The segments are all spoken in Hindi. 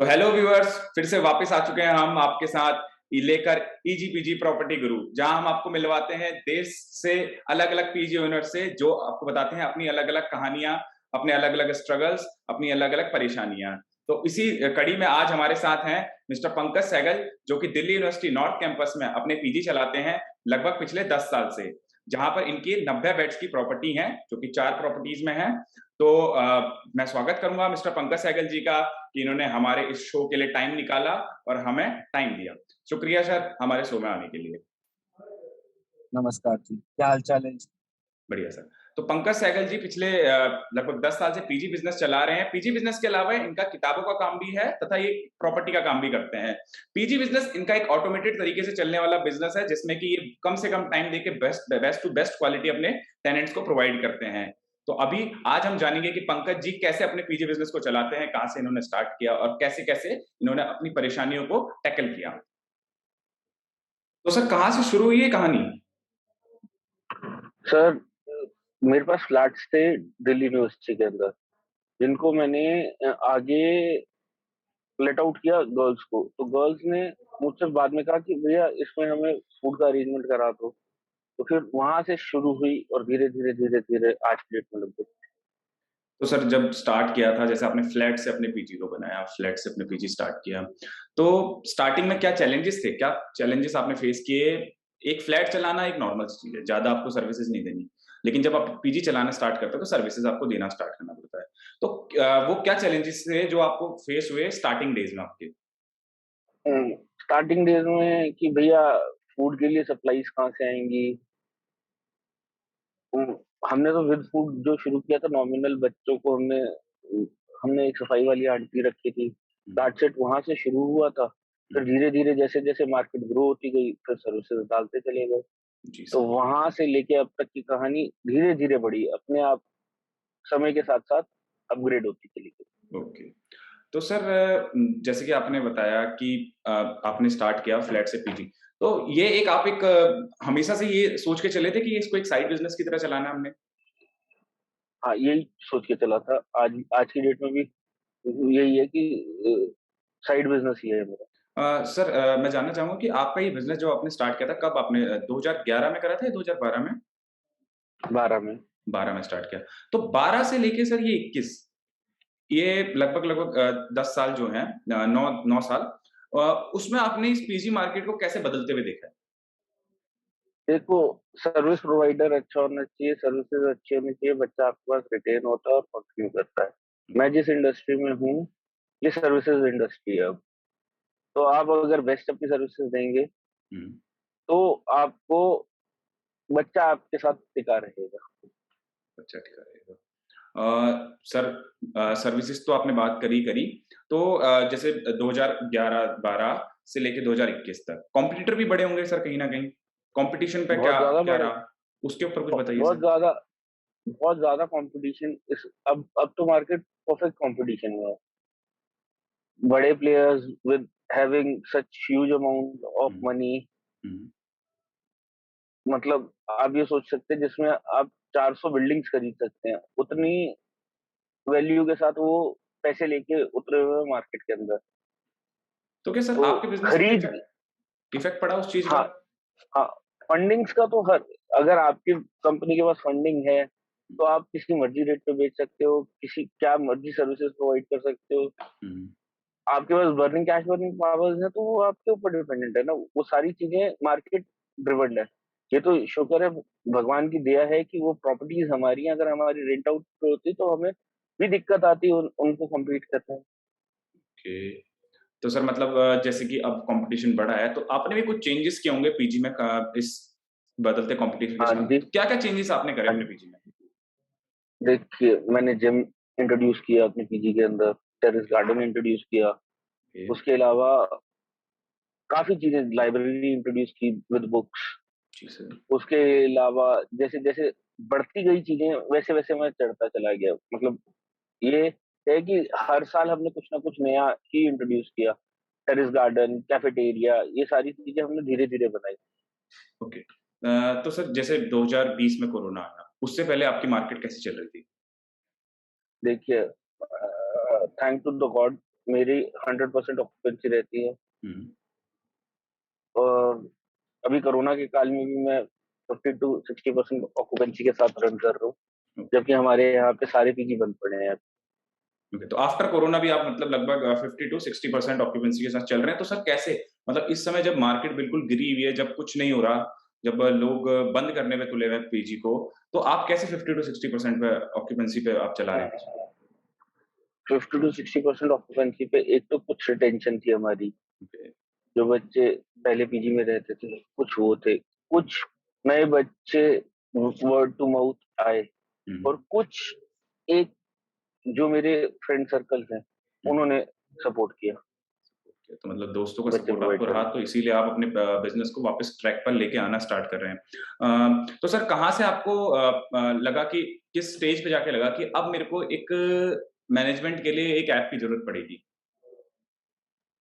तो हेलो व्यूअर्स, फिर से वापस आ चुके हैं हम आपके साथ लेकर ईजीपीजी प्रॉपर्टी गुरु, जहां हम आपको मिलवाते हैं देश से अलग अलग पीजी ओनर से, जो आपको बताते हैं अपनी अलग अलग कहानियां, अपने अलग अलग स्ट्रगल्स, अपनी अलग अलग परेशानियां। तो इसी कड़ी में आज हमारे साथ हैं मिस्टर पंकज सहगल, जो कि दिल्ली यूनिवर्सिटी नॉर्थ कैंपस में अपने पीजी चलाते हैं लगभग पिछले 10 साल से, जहां पर इनकी 90 बेड्स की प्रॉपर्टी है, जो कि 4 प्रॉपर्टीज में है। तो मैं स्वागत करूंगा मिस्टर पंकज सहगल जी का कि इन्होंने हमारे इस शो के लिए टाइम निकाला और हमें टाइम दिया। शुक्रिया सर हमारे शो में आने के लिए। नमस्कार जी, क्या हाल चाल है? बढ़िया सर। तो पंकज सहगल जी पिछले लगभग 10 साल से पीजी बिजनेस चला रहे हैं। पीजी बिजनेस के अलावा इनका किताबों का काम भी है तथा ये प्रॉपर्टी का काम भी करते हैं। पीजी बिजनेस इनका एक ऑटोमेटेड तरीके से चलने वाला बिजनेस है, जिसमें कि ये कम से कम टाइम देके बेस्ट टू बेस्ट क्वालिटी अपने टेनेंट्स को प्रोवाइड करते हैं। तो अभी आज हम जानेंगे कि पंकज जी कैसे अपने पीजी बिजनेस को चलाते हैं, कहाँ से इन्होंने स्टार्ट किया और कैसे-कैसे इन्होंने अपनी परेशानियों को टैकल किया। तो सर कहाँ से शुरू हुई ये कहानी? सर, मेरे पास फ्लैट्स थे दिल्ली यूनिवर्सिटी के अंदर, जिनको मैंने आगे लेट आउट किया गर्ल्स को। तो गर्ल्स ने मुझसे बाद में कहा कि भैया इसमें हमें फूड का अरेंजमेंट करा दो। तो फिर वहां से शुरू हुई और धीरे धीरे आज की डेट में लग गई। तो सर जब स्टार्ट किया था, जैसे आपने फ्लैट से अपने पीजी को बनाया, फ्लैट से अपने पीजी स्टार्ट किया, तो स्टार्टिंग में क्या चैलेंजेस थे? क्या चैलेंजेस आपने फेस किए? एक फ्लैट चलाना एक नॉर्मल सी चीज़ है, ज़्यादा आपको सर्विसेज़ नहीं देनी। लेकिन जब आप पीजी चलाना स्टार्ट करते हो, तो सर्विसेज़ आपको देना स्टार्ट करना पड़ता है। तो वो क्या चैलेंजेस थे जो आपको फेस हुए स्टार्टिंग डेज़ में आपके? स्टार्टिंग डेज में कि भैया फूड के लिए सप्लाईज कहाँ से आएंगी। हम्म, हमने तो विद फूड जो शुरू किया था, नॉमिनल बच्चों को हमने हमने एक सफाई वाली आंटी रखी थी। हुँ, दैट्स इट, वहां से शुरू हुआ था। हुँ, फिर धीरे धीरे जैसे जैसे मार्केट ग्रो होती गई, फिर सर्विसेज डालते चले गए। जी तो सर। वहां से लेके अब तक की कहानी धीरे धीरे बढ़ी, अपने आप समय के साथ साथ अपग्रेड होती चली गई। ओके। तो सर जैसे कि आपने बताया कि आपने स्टार्ट किया फ्लैट से पीजी, तो ये एक आप एक हमेशा से ये सोच के चले थे कि इसको एक साइड बिज़नेस की तरह चलाना है हमने? हाँ, यही सोच के चला था। आज आज की डेट में भी यही है कि साइड बिजनेस ही है मेरा। सर मैं जानना चाहूँगा कि आपका ये बिज़नेस जो आपने स्टार्ट किया था, कब आपने 2011 में करा था या 2012 में? 12 में। 12 में स्टार्ट किया। तो 12 से लेके सर ये 21, ये लगभग-लगभग 10 साल जो हैं, 9 साल, उसमें आपने इस पीजी मार्केट को कैसे बदलते हुए देखा है? देखो, सर्विस प्रोवाइडर अच्छा होना चाहिए, सर्विसेज अच्छी होनी चाहिए, बच्चा आपके पास रिटेन होता है और कंटिन्यू करता है। हुँ, मैं जिस इंडस्ट्री में हूँ, ये सर्विसेज इंडस्ट्री है अब। तो आप अगर बेस्ट अपनी सर्विसेज देंगे, हुँ, तो आपको बच्चा आपके साथ टिका रहेगा। अच्छा ठीक रहेगा। सर सर्विसेज़ तो आपने बात करी, तो जैसे 2011-12 से लेके 2021 तक कॉम्पिटिटर भी बढ़े होंगे सर कहीं न कहीं? कॉम्पिटिशन पे बहुत क्या ज्यादा क्या बड़े, रहा? उसके ऊपर कुछ बताइए बहुत सर। ज्यादा, बहुत ज्यादा कंपटीशन इस अब तो मार्केट परफेक्ट कंपटीशन में है। बड़े players with having such huge amount of um, money, um, मतलब आप ये सोच सकते हैं जिसमें आप 400 बिल्डिंग्स खरीद सकते हैं, हुँ। उतनी वैल्यू के साथ वो पैसे लेके उतरे हुए हैं मार्केट के अंदर। तो क्या सर तो आपके बिज़नेस पे खरीद, इफ़ेक्ट इफ़ेक्ट पड़ा उस चीज़ का? हाँ, हाँ, फंडिंग्स का तो हर, अगर आपकी कंपनी के पास फंडिंग है, तो आप किसी मर्जी रेट पे बेच सकते हो, किसी क्या मर्जी सर्विसेज प्रोवाइड कर सकते हो। हुँ, आपके पास बर्निंग कैश बर्निंग पावर्स है, तो वो आपके ऊपर डिपेंडेंट है ना, वो सारी चीजें मार्केट ड्रिवन है। ये तो शुक्र है, भगवान की दया है कि वो प्रॉपर्टीज हमारी हैं, अगर हमारी रेंट आउट होती तो हमें भी दिक्कत आती उनको कंप्लीट करने में। ओके। तो सर मतलब जैसे कि अब कॉम्पिटिशन बढ़ा है, तो आपने भी कुछ चेंजेस किए होंगे पीजी में इस बदलते कॉम्पिटिशन के हाँ साथ। जी। तो क्या-क्या चेंजेस आपने करे हाँ अपने जी। पीजी में? देखिए, मैंने जिम इंट्रोड्यूस किया अपने पीजी के अंदर, टेरेस गार्डन इंट्रोड्यूस किया। ओके, उसके अलावा काफी चीजें, लाइब्रेरी इंट्रोड्यूस की विद बुक्स। जी सर। उसके अलावा जैसे जैसे बढ़ती गई चीजें, वैसे वैसे मैं चढ़ता चला गया। मतलब ये है कि हर साल हमने कुछ ना कुछ नया ही इंट्रोड्यूस किया। टेरेस गार्डन, कैफेटेरिया, ये सारी चीजें हमने धीरे धीरे बनाई। ओके। तो सर जैसे 2020 में कोरोना आया, उससे पहले आपकी मार्केट कैसी चल रही थी? देखिए, थैंक टू द गॉड, मेरी 100% ऑक्यूपेंसी रहती है। हम्म। और अभी कोरोना के काल में भी मैं 50 to 60% ऑक्यूपेंसी के साथ रन कर रहा हूँ, जबकि हमारे यहाँ पे सारे पीजी बंद पड़े हैं। ओके, तो आफ्टर कोरोना भी आप मतलब लगभग 50 to 60% ऑक्यूपेंसी के साथ चल रहे हैं। तो सर कैसे, मतलब इस समय जब मार्केट बिल्कुल गिरी हुई है, जब कुछ नहीं हो रहा, जब लोग बंद करने में तुले हुए हैं पीजी को, तो आप कैसे 50 to 60% पे ऑक्यूपेंसी पे आप चला रहे हैं पीजी? 50 to 60% ऑक्यूपेंसी पे एक तो कुछ रिटेंशन थी हमारी, ओके। जो बच्चे पहले पीजी में रहते थे कुछ वो थे, कुछ नए बच्चे वर्ड टू माउथ आए, हम्म। और कुछ एक जो मेरे फ्रेंड सर्कल हैं हम्म। उन्होंने सपोर्ट किया, ओके, तो मतलब दोस्तों का बच्चे सपोर्ट प्रोवाइड आपको रहा, करने। तो इसीलिए आप अपने बिजनेस को वापस ट्रैक पर लेके आना स्टार्ट कर रहे हैं। तो सर कहाँ से आपको लगा कि किस स्टेज पे जाके लगा कि अब मेरे को एक मैनेजमेंट के लिए एक ऐप की जरूरत पड़ेगी?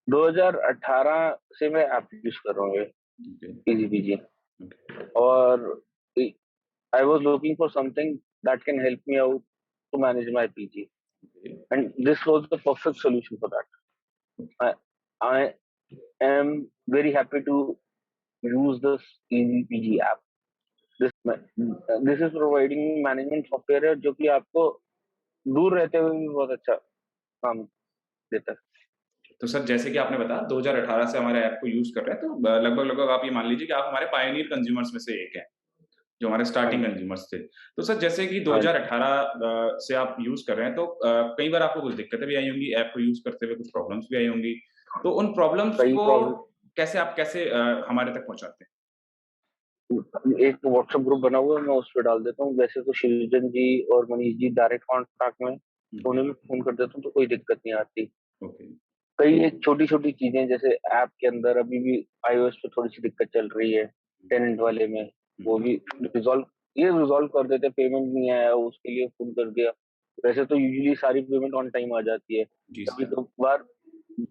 2018 से मैं ऐप यूज कर रहा हूँ, ओके। Easy PG, okay. और I was looking for something that can help me out to manage my PG, okay. And this was the perfect solution for that. Okay. I am very happy to use this EasyPG app. This is providing management software है जो कि आपको दूर रहते हुए भी बहुत अच्छा काम देता है। तो सर जैसे कि आपने बताया 2018 से हमारे ऐप को यूज कर रहे हैं, तो लगभग लगभग आप ये मान लीजिए कि आप हमारे पायनियर कंज्यूमर्स में से एक हैं, जो हमारे हाँ स्टार्टिंग जी, कंज्यूमर्स थे। तो सर जैसे कि हाँ जी। 2018 से आप यूज कर रहे हैं, तो कई बार आपको कुछ दिक्कतें भी आई होंगी ऐप को यूज करते हुए, कुछ प्रॉब्लम्स भी आई होंगी। तो उन प्रॉब्लम्स कई को प्रॉब्लम, कैसे हमारे तक पहुंचाते हैं? एक व्हाट्सएप ग्रुप बना हुआ है, मैं उस पर डाल देता हूँ। वैसे तो शिवजन जी और मनीष जी डायरेक्ट कॉन्टैक्ट में, तो ओके। उन्हें भी फोन कर देता हूँ, तो कोई दिक्कत नहीं आती। ओके। कई एक छोटी छोटी चीजें, जैसे ऐप के अंदर अभी भी iOS पे थोड़ी सी दिक्कत चल रही है टेनेंट वाले में, वो भी रिजॉल्व, ये रिजॉल्व कर देते। पेमेंट नहीं आया उसके लिए फोन कर दिया। वैसे तो यूजुअली सारी पेमेंट ऑन टाइम आ जाती है। जी कभी सर। कभार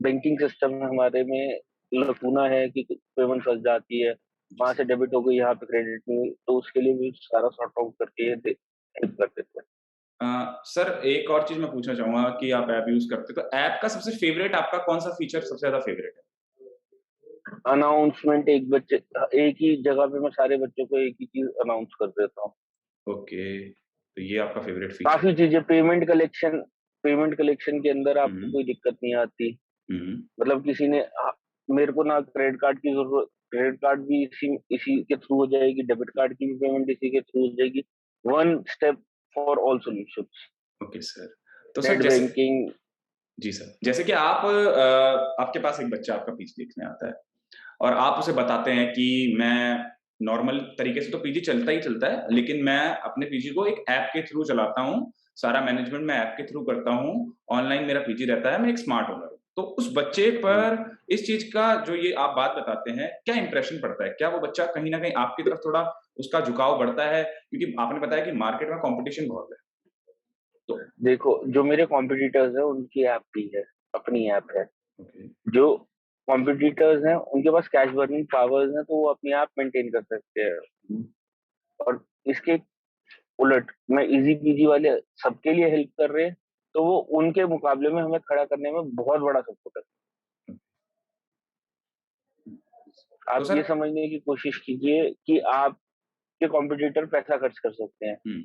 बैंकिंग सिस्टम में हमारे में लकूना है कि पेमेंट फंस जाती है, जी वहां से सर। डेबिट हो गई, यहाँ पे क्रेडिट नहीं हुई, तो उसके लिए भी सारा सॉर्ट आउट करके हेल्प कर देते हैं। सर एक और चीज मैं पूछना चाहूंगा कि आप ऐप यूज करते हो, तो ऐप का सबसे फेवरेट आपका कौन सा फीचर सबसे ज्यादा फेवरेट है? अनाउंसमेंट, एक ही जगह पे मैं सारे बच्चों को एक ही चीज अनाउंस कर देता हूँ। ओके, तो ये आपका फेवरेट फीचर काफी है। चीजें, पेमेंट कलेक्शन के अंदर आपको हुँ। कोई दिक्कत नहीं आती। हुँ। मतलब किसी ने मेरे को ना क्रेडिट कार्ड की जरूरत, क्रेडिट कार्ड भी इसी इसी के थ्रू हो जाएगी, डेबिट कार्ड की भी पेमेंट इसी के थ्रू हो जाएगी। One step for all solutions, okay sir. तो सर नेट जैसे बैंकिंग। जी सर, जैसे कि आप आपके पास एक बच्चा आपका पीजी देखने आता है और आप उसे बताते हैं कि मैं नॉर्मल तरीके से तो पीजी चलता ही चलता है, लेकिन मैं अपने पीजी को एक ऐप के थ्रू चलाता हूँ, सारा मैनेजमेंट मैं ऐप के थ्रू करता हूँ, ऑनलाइन मेरा पीजी रहता है, मैं एक स्मार्ट ओनर हूँ। तो उस बच्चे पर इस चीज़ का जो ये आप बात बताते हैं, क्या इंप्रेशन पड़ता है? क्या वो बच्चा कहीं न कहीं आपकी तरफ थोड़ा उसका झुकाव बढ़ता है? क्योंकि आपने बताया कि मार्केट में कॉम्पिटिशन बहुत है। तो देखो, जो मेरे कॉम्पिटिटर्स हैं उनकी ऐप भी है, अपनी ऐप है। ओके। जो कॉम्पिटिटर्स हैं उनके पास कैश बर्निंग पावर्स हैं, तो वो अपनी ऐप मेंटेन कर सकते हैं। और इसके उलट में इजी पीजी वाले सबके लिए हेल्प कर रहे हैं, तो वो उनके मुकाबले में हमें खड़ा करने में बहुत बड़ा सपोर्ट है। तो आप सर ये समझने की कोशिश कीजिए कि आपके कॉम्पिटिटर पैसा खर्च कर सकते हैं, हुँ।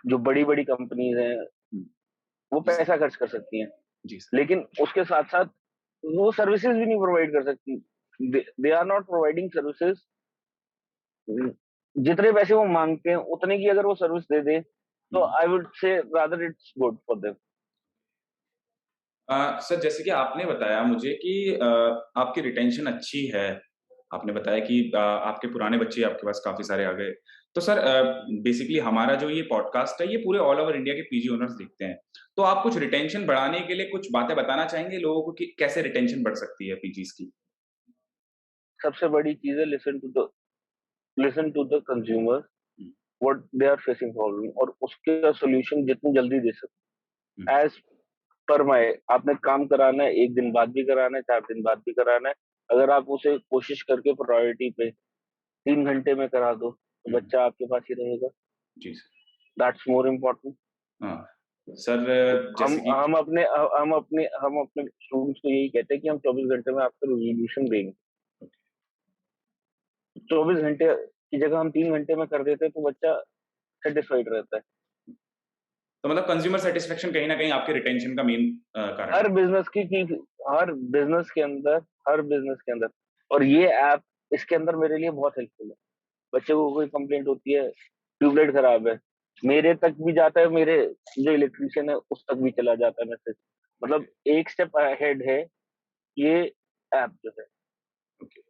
जो बड़ी बड़ी कंपनीज हैं हुँ। वो जी सर। पैसा खर्च कर सकती हैं, जी सर। लेकिन उसके साथ साथ वो सर्विसेज भी नहीं प्रोवाइड कर सकती। They are not providing services. जितने पैसे वो मांगते हैं उतने की अगर वो सर्विस दे दे, तो um. I would say rather it's good for them. Sir जैसे कि आपने बताया मुझे कि आपकी रिटेंशन अच्छी है। आपने बताया कि आपके पुराने बच्चे आपके पास काफ़ी सारे आ गए। तो सर बेसिकली हमारा जो ये पॉडकास्ट है ये पूरे ऑल ओवर इंडिया के पीजी ओनर्स देखते हैं। तो आप कुछ रिटेंशन बढ़ाने के लिए कुछ बातें बताना चाहेंगे लोगों को कि कैसे रिटेंशन बढ़ सकती है पीजीज़ की? सबसे बड़ी चीज है, लिसन टू द कंज्यूमर, हुँ। What they are facing problem, और उसके सॉल्यूशन जितनी जल्दी दे सकते। हुँ। एज पर माय, आपने काम कराना है, एक दिन बाद भी कराना है, 4 दिन बाद भी कराना है, अगर आप उसे कोशिश करके प्रायोरिटी पे 3 घंटे में करा दो, तो हुँ। बच्चा आपके पास ही रहेगा। जी सर। That's more important. हाँ। सर जैसे कि हम अपने स्टूडेंट्स को यही कहते हैं कि हम 24 घंटे में आपको रिजोल्यूशन देंगे। 24 घंटे की जगह हम 3 घंटे में कर देते हैं तो बच्चा सेटिस्फाइड रहता है। तो मतलब कंज्यूमर सैटिस्फैक्शन कहीं न कहीं आपके रिटेंशन का मेन कारण है। हर बिजनेस की हर बिजनेस के अंदर हर बिजनेस के अंदर और ये ऐप इसके अंदर मेरे लिए बहुत हेल्पफुल है। बच्चे को कोई कंप्लेंट होती है, ट्यूबलाइट खराब है, मेरे तक भी जाता है, मेरे जो इलेक्ट्रिशियन है उस तक भी चला जाता है मैसेज। मतलब एक स्टेप अहेड है ये ऐप जो है। ओके।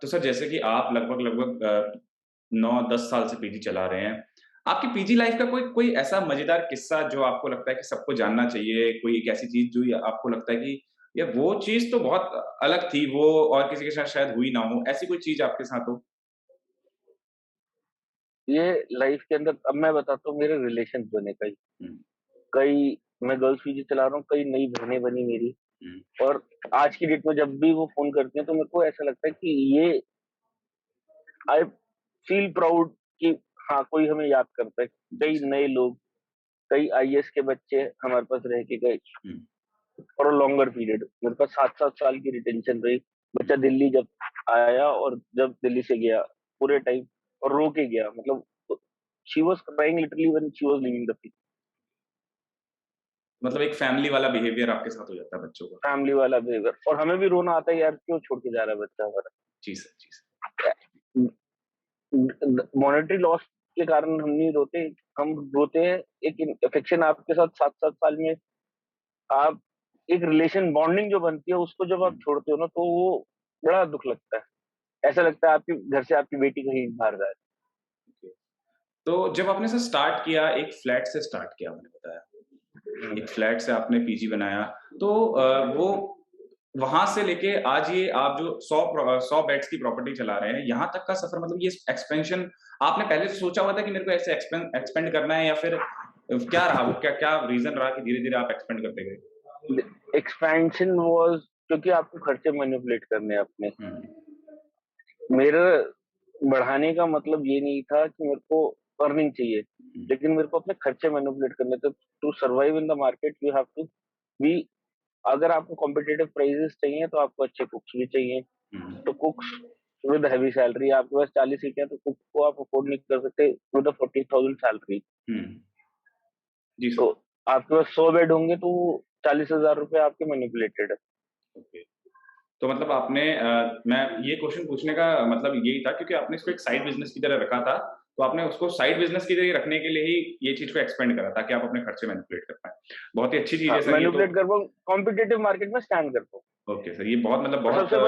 तो सर जैसे कि आप लगभग 9-10 साल से पीजी चला रहे हैं। आपकी पीजी लाइफ का कोई कोई ऐसा मजेदार किस्सा जो आपको लगता है कि सबको जानना चाहिए, कोई एक ऐसी चीज़ जो ये आपको लगता है कि यार वो चीज़ तो बहुत अलग थी, वो और किसी के साथ शायद हुई ना हो, ऐसी कोई चीज़ आपके साथ हो? ये लाइफ के अंदर अब मैं बताता हूँ मेरे रिलेशन बने कई हुँ, कई मैं गर्ल्स पीजी चला रहा हूँ, कई नई बहनें बनी मेरी। हुँ, और आज की डेट में जब भी वो फोन करती हैं तो मेरे को ऐसा लगता है कि ये आई फील प्राउड कि हाँ कोई हमें याद करता है। जी कई सर। नए लोग, कई आईएएस के बच्चे हमारे पास रह के गए हुँ, फॉर अ लॉन्गर पीरियड। मेरे पास 7-7 साल की रिटेंशन रही। बच्चा दिल्ली जब आया और जब दिल्ली से गया पूरे टाइम और रो के गया, मतलब she was crying literally when she was leaving the मतलब एक फैमिली वाला बिहेवियर आपके साथ हो जाता है बच्चों का। फैमिली वाला बिहेवियर। और हमें भी रोना आता है यार क्यों छोड़ के जा रहा है बच्चा हमारा। जी सर, जी सर। मॉनेटरी लॉस के कारण हम नहीं रोते, हम रोते हैं एक अफेक्शन आपके साथ 7-7 साल में आप एक रिलेशन बॉन्डिंग जो बनती है उसको जब हुँ, आप छोड़ते हो ना तो वो बड़ा दुख लगता है। ऐसा लगता है आपके घर से आपकी बेटी कहीं बाहर जाए। ओके। तो जब आपने सर स्टार्ट किया, एक फ्लैट से स्टार्ट किया आपने बताया। हम्म, एक फ्लैट से आपने पीजी बनाया, तो वो वहाँ से लेके आज ये आप जो 100 बेड्स की प्रॉपर्टी चला रहे हैं, यहाँ तक का सफ़र मतलब ये एक्सपेंशन आपने पहले से सोचा हुआ था कि मेरे को ऐसे एक्सपेंड करना है या फिर क्या रहा वो? क्या क्या रीज़न रहा कि धीरे-धीरे आप एक्सपेंड करते गए? एक्सपेंशन वाज क्योंकि आपको खर्चे मैनिपुलेट करने हैं अपने। हुँ, मेरा बढ़ाने का मतलब ये नहीं था कि मेरे को अर्निंग चाहिए, हुँ, लेकिन मेरे को अपने खर्चे मैनिपुलेट करने थे। To survive in the market you have to be अगर आपको कॉम्पिटिटिव प्राइसेस चाहिए तो आपको अच्छे कुक्स भी चाहिए। हुँ, तो कुक्स विद हैवी सैलरी, आपके पास 40 सीटें हैं तो कुक को आप अफोर्ड नहीं कर सकते विद अ 40,000 सैलरी। हुँ। जी तो सर, आपके पास 100 बेड होंगे तो 40,000 रुपए आपके मैनिपुलेटेड है। ओके। तो मतलब आपने मैं ये क्वेश्चन पूछने का मतलब यही था क्योंकि आपने इसको एक साइड बिज़नेस की तरह रखा था, तो आपने उसको साइड बिज़नेस की तरह रखने के लिए ही ये चीज़ को एक्सपेंड करा ताकि आप अपने खर्चे मैनिपुलेट कर पाएँ। बहुत ही अच्छी चीज़ हाँ, है सर ये तो। मैनिपुलेट कर पाऊँ, कॉम्पिटिटिव मार्केट में स्टैंड कर पाऊँ। ओके सर, ये बहुत मतलब और बहुत सबसे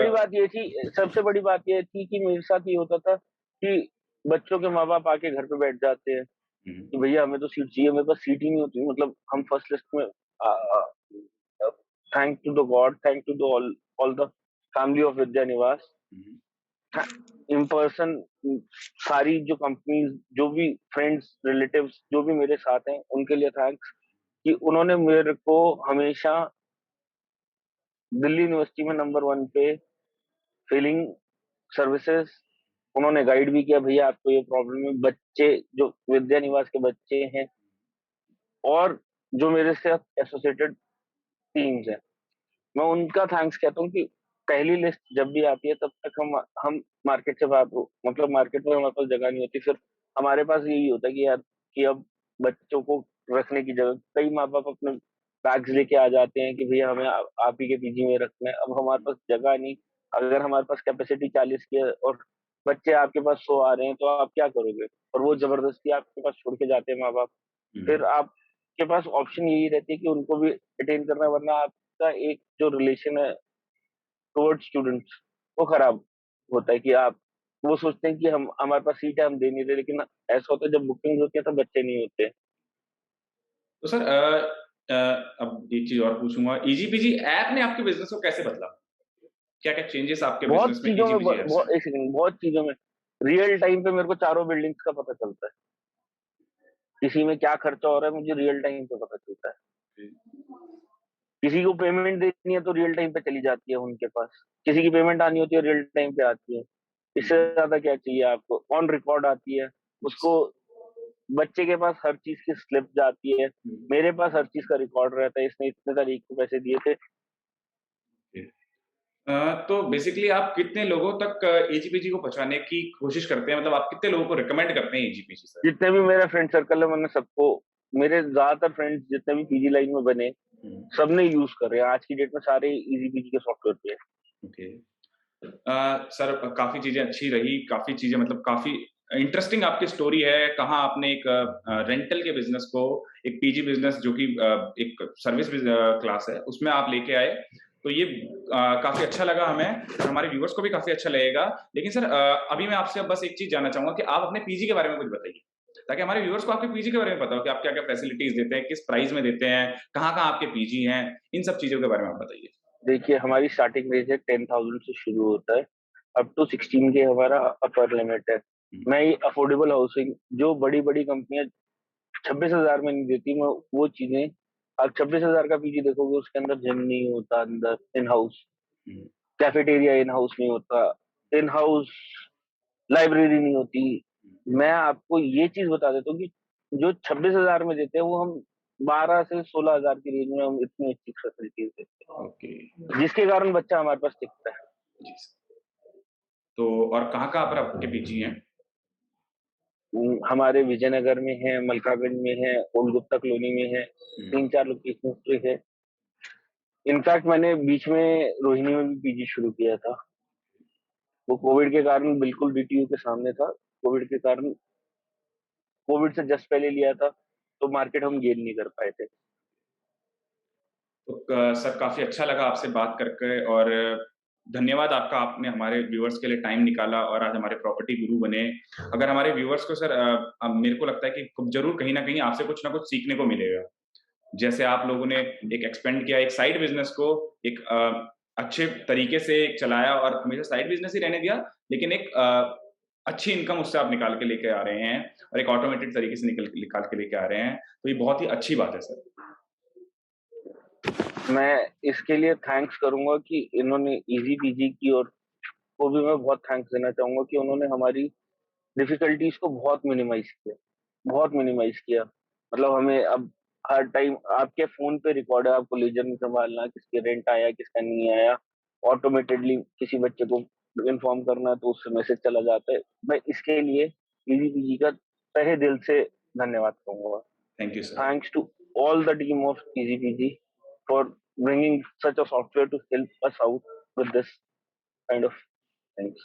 बड़ी बात ये थी कि मेरे साथ ये होता था कि बच्चों के माँ-बाप आके घर पे बैठ जाते हैं हुँ, कि भैया हमें तो सीट चाहिए, मेरे पास सीट ही नहीं होती। मतलब हम फर्स्ट लिस्ट में thank to the God, thank to the all the family of Vidya Niwas um, in person. सारी जो कंपनीज, जो भी फ्रेंड्स, रिलेटिव्स जो भी मेरे साथ हैं, उनके लिए थैंक्स कि उन्होंने मेरे को हमेशा दिल्ली यूनिवर्सिटी में नंबर 1 पे फीलिंग सर्विसेज उन्होंने गाइड भी किया। भैया आपको ये प्रॉब्लम है, बच्चे जो विद्या निवास के बच्चे हैं और जो मेरे साथ एसोसिएटेड टीम्स हैं, मैं उनका थैंक्स कहता हूँ कि पहली लिस्ट जब भी आती है तब तक हम मार्केट से बाहर मतलब मार्केट में हमारे पास जगह नहीं होती। फिर हमारे पास यही होता है कि यार कि अब बच्चों को रखने की जगह, कई माँ बाप अपने बैग्स लेके आ जाते हैं कि भैया हमें आप ही के पीजी में रखना है। अब हमारे पास जगह नहीं, अगर हमारे पास कैपेसिटी 40 की है और बच्चे आपके पास 100 आ रहे हैं तो आप क्या करोगे। और वो जबरदस्ती आपके पास छोड़ के जाते हैं माँ बाप। हुँ। फिर आपके पास ऑप्शन यही रहती है कि उनको भी अटेन करना है, वरना आपका एक जो रिलेशन है टुवर्ड्स स्टूडेंट्स वो खराब होता है कि आप वो सोचते हैं कि हम हमारे पास सीट है हम दे नहीं रहे, लेकिन ऐसा होता है जब बुकिंग होती है तो बच्चे नहीं होते। तो सर अब एक चीज़ और पूछूँगा, ईजीपीजी ऐप ने आपके बिज़नेस को कैसे बदला? क्या-क्या चेंजेस आपके बहुत बिज़नेस में चीजों में ईजीपीजी ऐप से आए? एक सेकंड, बहुत चीजों में रियल टाइम पे मेरे को चारों बिल्डिंग्स का पता चलता है। किसी में क्या खर्चा हो रहा है मुझे रियल टाइम पे पता चलता है। किसी को पेमेंट देनी है तो रियल टाइम पे चली जाती है उनके पास। किसी की पेमेंट आनी होती है रियल टाइम पे आती है। इससे हुँ, ज्यादा क्या चाहिए आपको, ऑन रिकॉर्ड आती है। जी उसको सर। बच्चे के पास हर चीज की स्लिप जाती है, हम्म। मेरे पास हर चीज का रिकॉर्ड रहता है, इसने इतने तारीख को पैसे दिए थे। तो बेसिकली आप कितने लोगों तक एजीपीजी को पहुंचाने की कोशिश करते हैं, मतलब आप कितने लोगों को रिकमेंड करते हैं एजीपीजी सर? जितने भी मेरा फ्रेंड सर्कल है मैंने सबको, मेरे ज्यादातर फ्रेंड्स जितने भी पीजी लाइन में बने हम्म। सबने यूज कर रहे हैं, आज की डेट में सारे इजी पीजी के सॉफ्टवेयर पे है। ओके। सर काफी चीजें अच्छी रही, काफी चीजें मतलब काफी इंटरेस्टिंग आपकी स्टोरी है। कहाँ आपने एक रेंटल के बिजनेस को एक पीजी बिजनेस जो कि एक सर्विस क्लास है उसमें आप लेके आए, तो ये काफी अच्छा लगा हमें और हमारे व्यूअर्स को भी काफी अच्छा लगेगा। लेकिन सर अभी मैं आपसे बस एक चीज जानना चाहूंगा कि आप अपने पीजी के बारे में कुछ बताइए, ताकि हमारे व्यूअर्स को आपके पीजी के बारे में पता हो कि आप क्या क्या फैसिलिटीज देते हैं, किस प्राइस में देते हैं, कहाँ कहाँ आपके पीजी हैं, इन सब चीजों के बारे में आप बताइए। देखिए हमारी स्टार्टिंग रेंज है 10,000 से शुरू होता है, अप टू 16 के हमारा अपर लिमिट है। मैं ये अफोर्डेबल हाउसिंग जो बड़ी बड़ी कंपनियां 26,000 में नहीं देती, मैं वो चीजें, आप 26,000 का पीजी देखोगे उसके अंदर जिम नहीं होता, अंदर in house hmm. Cafeteria in house नहीं होता, इन हाउस लाइब्रेरी नहीं होती। मैं आपको ये चीज बता देता हूँ कि जो 26,000 में देते हैं वो हम 12 से 16,000 की रेंज में हम इतनी अच्छी फैसिलिटीज देते ओके। हैं, जिसके कारण बच्चा हमारे पास टिकता है। जी सर। तो और कहाँ कहाँ पर आपके पीजी हैं? हमारे विजयनगर में है, मलकागंज में है, ओल्ड गुप्ता कॉलोनी में है, हम्म। 3-4 लोकेशन पे है। इनफैक्ट मैंने बीच में रोहिणी में भी पीजी शुरू किया था, वो कोविड के कारण बिल्कुल डीटीयू के सामने था। कोविड के कारण, कोविड से जस्ट पहले लिया था तो मार्केट हम गेन नहीं कर पाए थे। तो सर काफी अच्छा लगा आपसे बात करके और धन्यवाद आपका, आपने हमारे व्यूअर्स के लिए टाइम निकाला और आज हमारे प्रॉपर्टी गुरु बने। अगर हमारे व्यूअर्स को सर मेरे को लगता है कि जरूर कहीं ना कहीं आपसे कुछ ना कुछ सीखने को मिलेगा। जैसे आप लोगों ने एक एक्सपेंड किया, एक साइड बिजनेस को एक अच्छे तरीके से एक चलाया और हमेशा साइड बिजनेस ही रहने दिया, लेकिन एक अच्छी इनकम उससे आप निकाल के लेके आ रहे हैं और एक ऑटोमेटेड तरीके से निकाल के लेके आ रहे हैं, तो ये बहुत ही अच्छी बात है सर। मैं इसके लिए थैंक्स करूंगा कि इन्होंने इजी पीजी की, और को भी मैं बहुत थैंक्स देना चाहूंगा कि उन्होंने हमारी डिफिकल्टीज को बहुत मिनिमाइज किया, बहुत मिनिमाइज किया। मतलब हमें अब हर टाइम आपके फोन पे रिकॉर्ड है, आपको लेजर नहीं संभालना, किसके रेंट आया किसका नहीं आया, ऑटोमेटेडली किसी बच्चे को इन्फॉर्म करना है तो उससे मैसेज चला जाता है। मैं इसके लिए इजी पीजी का तहे दिल से धन्यवाद कहूंगा। Thank you sir. Thanks to all the team of EasyPG for bringing such a software to help us out with this kind of things.